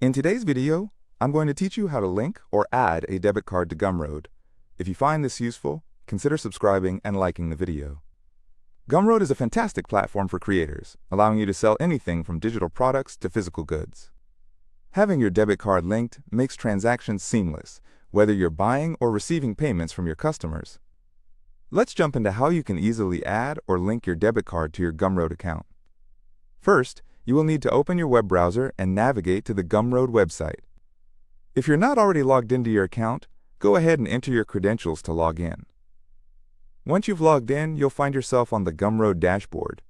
In today's video, I'm going to teach you how to link or add a debit card to Gumroad. If you find this useful, consider subscribing and liking the video. Gumroad is a fantastic platform for creators, allowing you to sell anything from digital products to physical goods. Having your debit card linked makes transactions seamless, whether you're buying or receiving payments from your customers. Let's jump into how you can easily add or link your debit card to your Gumroad account. First, you will need to open your web browser and navigate to the Gumroad website. If you're not already logged into your account, go ahead and enter your credentials to log in. Once you've logged in, you'll find yourself on the Gumroad dashboard.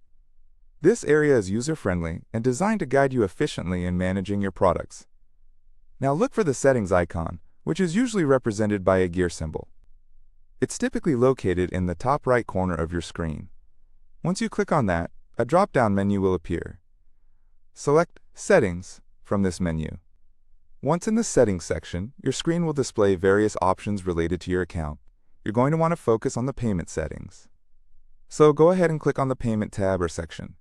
This area is user-friendly and designed to guide you efficiently in managing your products. Now look for the settings icon, which is usually represented by a gear symbol. It's typically located in the top right corner of your screen. Once you click on that, a drop-down menu will appear. Select Settings from this menu. Once in the Settings section, your screen will display various options related to your account. You're going to want to focus on the payment settings. So go ahead and click on the Payment tab or section.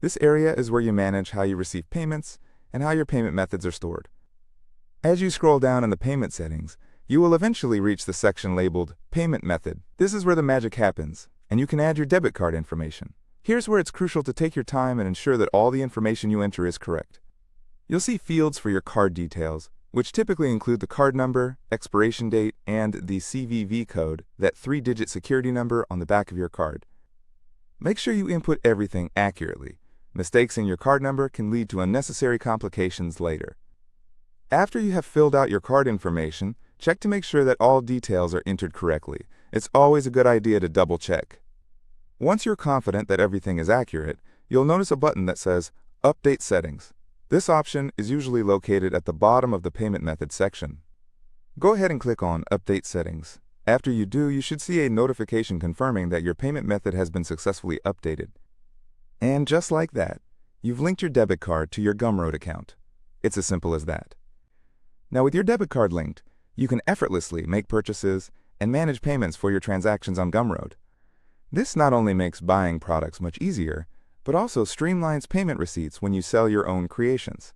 This area is where you manage how you receive payments and how your payment methods are stored. As you scroll down in the payment settings, you will eventually reach the section labeled Payment Method. This is where the magic happens, and you can add your debit card information. Here's where it's crucial to take your time and ensure that all the information you enter is correct. You'll see fields for your card details, which typically include the card number, expiration date, and the CVV code, that 3-digit security number on the back of your card. Make sure you input everything accurately. Mistakes in your card number can lead to unnecessary complications later. After you have filled out your card information, check to make sure that all details are entered correctly. It's always a good idea to double-check. Once you're confident that everything is accurate, you'll notice a button that says Update Settings. This option is usually located at the bottom of the Payment Method section. Go ahead and click on Update Settings. After you do, you should see a notification confirming that your payment method has been successfully updated. And just like that, you've linked your debit card to your Gumroad account. It's as simple as that. Now with your debit card linked, you can effortlessly make purchases and manage payments for your transactions on Gumroad. This not only makes buying products much easier, but also streamlines payment receipts when you sell your own creations.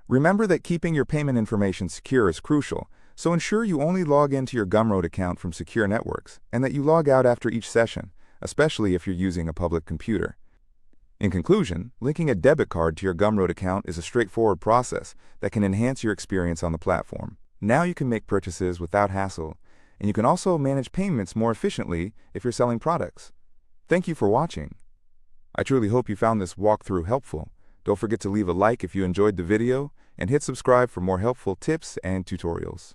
Remember that keeping your payment information secure is crucial, so ensure you only log into your Gumroad account from secure networks and that you log out after each session, especially if you're using a public computer. In conclusion, linking a debit card to your Gumroad account is a straightforward process that can enhance your experience on the platform. Now you can make purchases without hassle, and you can also manage payments more efficiently if you're selling products. Thank you for watching. I truly hope you found this walkthrough helpful. Don't forget to leave a like if you enjoyed the video, and hit subscribe for more helpful tips and tutorials.